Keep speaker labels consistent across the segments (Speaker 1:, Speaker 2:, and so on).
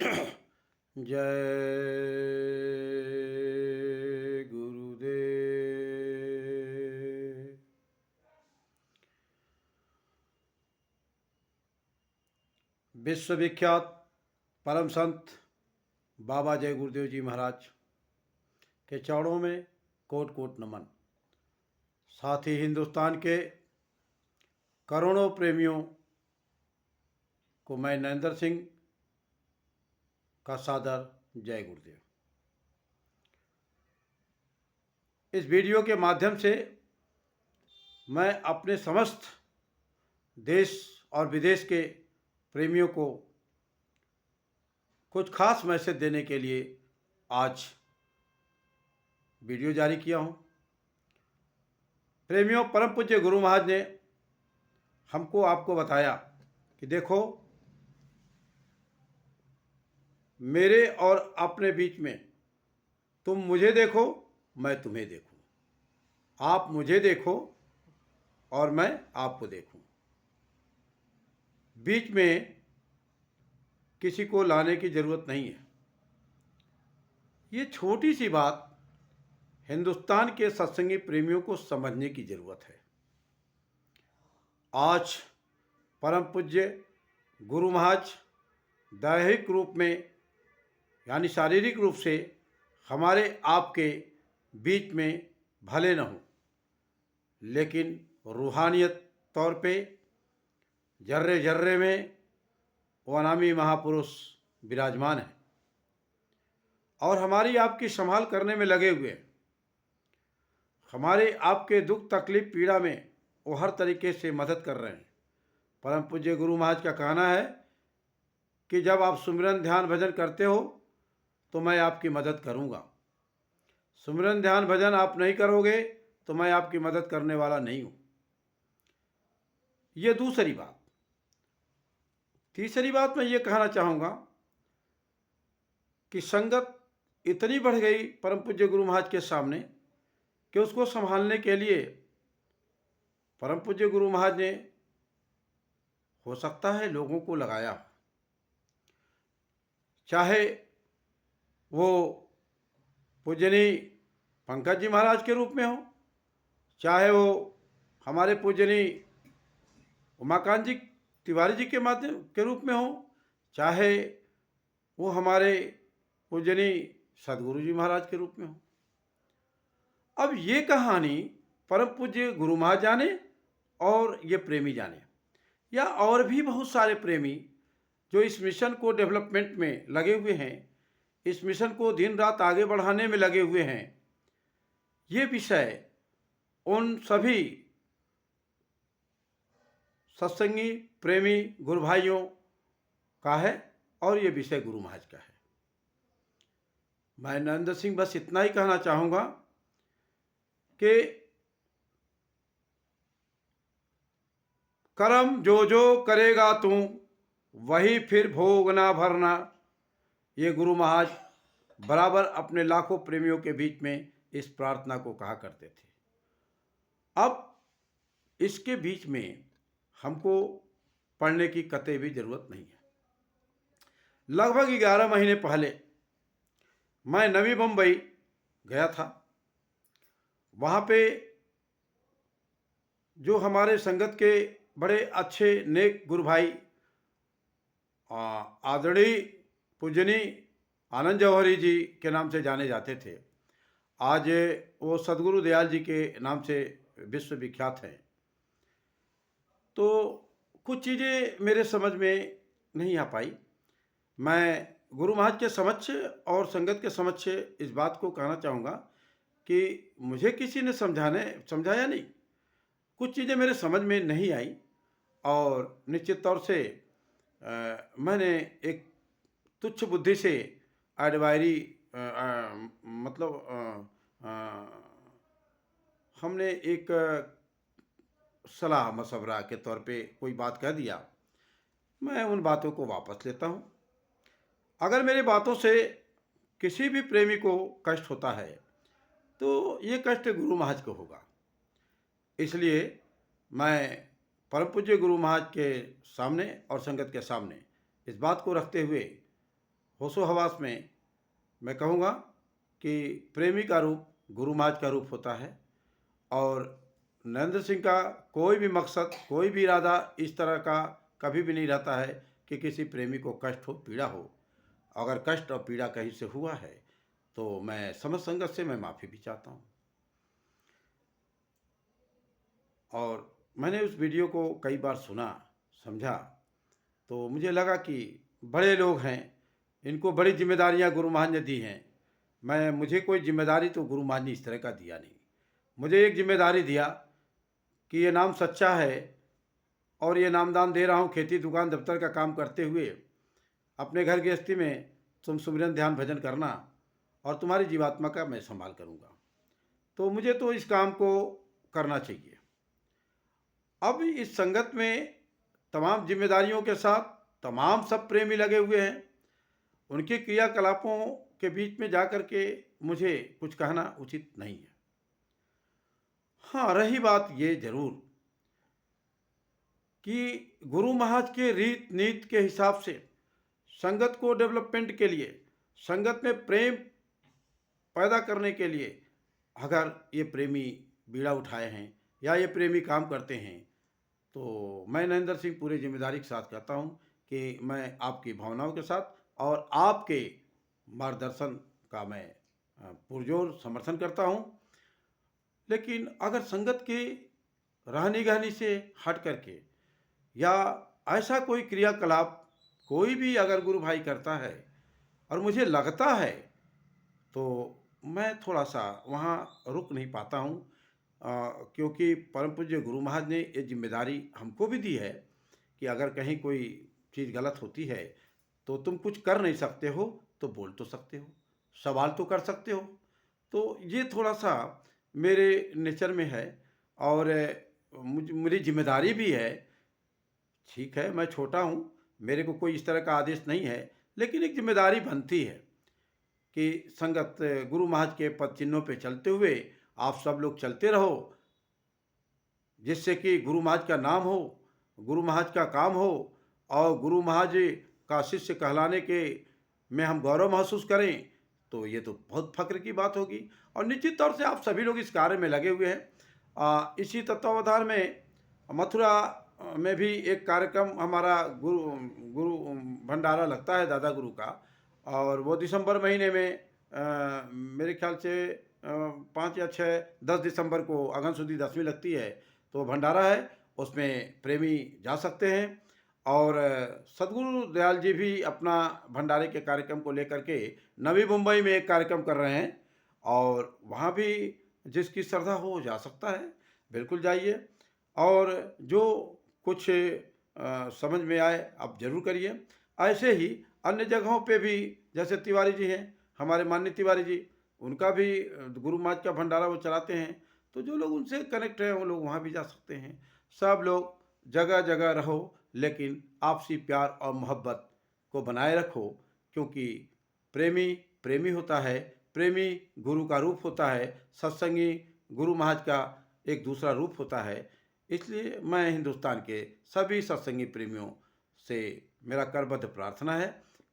Speaker 1: जय गुरुदेव। विश्वविख्यात परम संत बाबा जय गुरुदेव जी महाराज के चरणों में कोट कोट नमन। साथ ही हिंदुस्तान के करोड़ों प्रेमियों को मैं नरेंद्र सिंह का सादर जय गुरुदेव। इस वीडियो के माध्यम से मैं अपने समस्त देश और विदेश के प्रेमियों को कुछ खास मैसेज देने के लिए आज वीडियो जारी किया हूँ। प्रेमियों, परम पूज्य गुरु महाराज ने हमको आपको बताया कि देखो, मेरे और अपने बीच में तुम मुझे देखो, मैं तुम्हें देखूं, आप मुझे देखो और मैं आपको देखूं। बीच में किसी को लाने की ज़रूरत नहीं है। ये छोटी सी बात हिंदुस्तान के सत्संगी प्रेमियों को समझने की ज़रूरत है। आज परम पूज्य गुरु महाराज दैहिक रूप में यानी शारीरिक रूप से हमारे आपके बीच में भले न हो, लेकिन रूहानियत तौर पे जर्रे जर्रे में वो अनामी महापुरुष विराजमान है और हमारी आपकी संभाल करने में लगे हुए हैं। हमारे आपके दुख तकलीफ पीड़ा में वो हर तरीके से मदद कर रहे हैं। परम पूज्य गुरु महाराज का कहना है कि जब आप सुमिरन ध्यान भजन करते हो तो मैं आपकी मदद करूंगा। सुमिरन ध्यान भजन आप नहीं करोगे तो मैं आपकी मदद करने वाला नहीं हूं। ये दूसरी बात। तीसरी बात मैं ये कहना चाहूँगा कि संगत इतनी बढ़ गई परम पूज्य गुरु महाराज के सामने कि उसको संभालने के लिए परम पूज्य गुरु महाराज ने हो सकता है लोगों को लगाया, चाहे वो पूजनीय पंकज जी महाराज के रूप में हो, चाहे वो हमारे पूजनीय उमाकांत जी तिवारी जी के माध्यम के रूप में हो, चाहे वो हमारे पूजनीय सदगुरु जी महाराज के रूप में हो। अब ये कहानी परम पूज्य गुरु महाराज जाने और ये प्रेमी जाने, या और भी बहुत सारे प्रेमी जो इस मिशन को डेवलपमेंट में लगे हुए हैं, इस मिशन को दिन रात आगे बढ़ाने में लगे हुए हैं। ये विषय उन सभी सत्संगी प्रेमी गुरु भाइयों का है और ये विषय गुरु महाराज का है। मैं नरेंद्र सिंह बस इतना ही कहना चाहूँगा कि कर्म जो जो करेगा तू वही फिर भोगना भरना, ये गुरु महाराज बराबर अपने लाखों प्रेमियों के बीच में इस प्रार्थना को कहा करते थे। अब इसके बीच में हमको पढ़ने की कतई भी ज़रूरत नहीं है। लगभग 11 महीने पहले मैं नवी मुंबई गया था। वहाँ पे जो हमारे संगत के बड़े अच्छे नेक गुरु भाई आदरणीय पूजनीय आनंद जौहरी जी के नाम से जाने जाते थे, आज वो सदगुरु दयाल जी के नाम से विश्व विख्यात हैं। तो कुछ चीज़ें मेरे समझ में नहीं आ पाई। मैं गुरु महाराज के समक्ष और संगत के समक्ष इस बात को कहना चाहूँगा कि मुझे किसी ने समझाया नहीं। कुछ चीज़ें मेरे समझ में नहीं आई और निश्चित तौर से मैंने एक तुच्छ बुद्धि से एडवायरी हमने एक सलाह मशवरा के तौर पे कोई बात कह दिया। मैं उन बातों को वापस लेता हूँ। अगर मेरी बातों से किसी भी प्रेमी को कष्ट होता है तो ये कष्ट गुरु महाराज को होगा। इसलिए मैं परम पूज्य गुरु महाराज के सामने और संगत के सामने इस बात को रखते हुए होशो हवास में मैं कहूँगा कि प्रेमी का रूप गुरु महाराज का रूप होता है। और नरेंद्र सिंह का कोई भी मकसद, कोई भी इरादा इस तरह का कभी भी नहीं रहता है कि किसी प्रेमी को कष्ट हो, पीड़ा हो। अगर कष्ट और पीड़ा कहीं से हुआ है तो मैं समझ संगत से मैं माफ़ी भी चाहता हूँ। और मैंने उस वीडियो को कई बार सुना, समझा, तो मुझे लगा कि बड़े लोग हैं, इनको बड़ी जिम्मेदारियां गुरु महाराज ने दी हैं। मुझे कोई जिम्मेदारी तो गुरु महाराज ने इस तरह का दिया नहीं। मुझे एक जिम्मेदारी दिया कि ये नाम सच्चा है और ये नामदान दे रहा हूँ खेती दुकान दफ्तर का काम करते हुए। अपने घर गृहस्थी में तुम सुमिरन ध्यान भजन करना और तुम्हारी जीवात्मा का मैं संभाल करूँगा। तो मुझे तो इस काम को करना चाहिए। अब इस संगत में तमाम जिम्मेदारियों के साथ तमाम सब प्रेमी लगे हुए हैं। उनके क्रियाकलापों के बीच में जाकर के मुझे कुछ कहना उचित नहीं है। हाँ, रही बात ये जरूर कि गुरु महाराज के रीत नीति के हिसाब से संगत को डेवलपमेंट के लिए, संगत में प्रेम पैदा करने के लिए अगर ये प्रेमी बीड़ा उठाए हैं या ये प्रेमी काम करते हैं तो मैं नरेंद्र सिंह पूरी जिम्मेदारी के साथ कहता हूँ कि मैं आपकी भावनाओं के साथ और आपके मार्गदर्शन का मैं पुरजोर समर्थन करता हूँ। लेकिन अगर संगत के रहनी गहनी से हट करके या ऐसा कोई क्रियाकलाप कोई भी अगर गुरु भाई करता है और मुझे लगता है तो मैं थोड़ा सा वहाँ रुक नहीं पाता हूँ। क्योंकि परम पूज्य गुरु महाराज ने ये जिम्मेदारी हमको भी दी है कि अगर कहीं कोई चीज़ गलत होती है तो तुम कुछ कर नहीं सकते हो तो बोल तो सकते हो, सवाल तो कर सकते हो। तो ये थोड़ा सा मेरे नेचर में है और मेरी जिम्मेदारी भी है। ठीक है, मैं छोटा हूँ, मेरे को कोई इस तरह का आदेश नहीं है, लेकिन एक जिम्मेदारी बनती है कि संगत गुरु महाराज के पद चिन्हों पे चलते हुए आप सब लोग चलते रहो, जिससे कि गुरु महाराज का नाम हो, गुरु महाराज का काम हो और गुरु महाराज का शिष्य कहलाने के में हम गौरव महसूस करें। तो ये तो बहुत फक्र की बात होगी और निश्चित तौर से आप सभी लोग इस कार्य में लगे हुए हैं। इसी तत्वावधान में मथुरा में भी एक कार्यक्रम हमारा गुरु गुरु भंडारा लगता है दादा गुरु का, और वो दिसंबर महीने में मेरे ख्याल से 5 या 6 10 दिसंबर को अगन सुदी 10वीं लगती है, तो भंडारा है, उसमें प्रेमी जा सकते हैं। और सदगुरु दयाल जी भी अपना भंडारे के कार्यक्रम को लेकर के नवी मुंबई में एक कार्यक्रम कर रहे हैं और वहाँ भी जिसकी श्रद्धा हो जा सकता है, बिल्कुल जाइए। और जो कुछ समझ में आए आप जरूर करिए। ऐसे ही अन्य जगहों पे भी जैसे तिवारी जी हैं, हमारे माननीय तिवारी जी, उनका भी गुरु महाराज का भंडारा वो चलाते हैं, तो जो लोग उनसे कनेक्ट हैं वो लोग वहाँ भी जा सकते हैं। सब लोग जगह जगह रहो, लेकिन आपसी प्यार और मोहब्बत को बनाए रखो, क्योंकि प्रेमी प्रेमी होता है, प्रेमी गुरु का रूप होता है, सत्संगी गुरु महाराज का एक दूसरा रूप होता है। इसलिए मैं हिंदुस्तान के सभी सत्संगी प्रेमियों से मेरा करबद्ध प्रार्थना है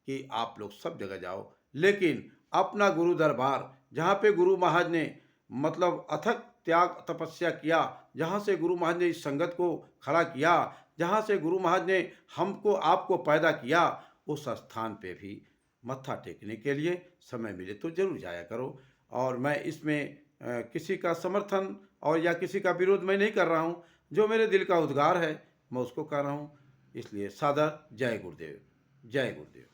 Speaker 1: कि आप लोग सब जगह जाओ, लेकिन अपना गुरु दरबार जहाँ पे गुरु महाराज ने मतलब अथक त्याग तपस्या किया, जहाँ से गुरु महाराज ने इस संगत को खड़ा किया, जहाँ से गुरु महाराज ने हमको आपको पैदा किया, उस स्थान पे भी मत्था टेकने के लिए समय मिले तो जरूर जाया करो। और मैं इसमें किसी का समर्थन और या किसी का विरोध मैं नहीं कर रहा हूँ, जो मेरे दिल का उद्गार है मैं उसको कर रहा हूँ। इसलिए सादर जय गुरुदेव, जय गुरुदेव।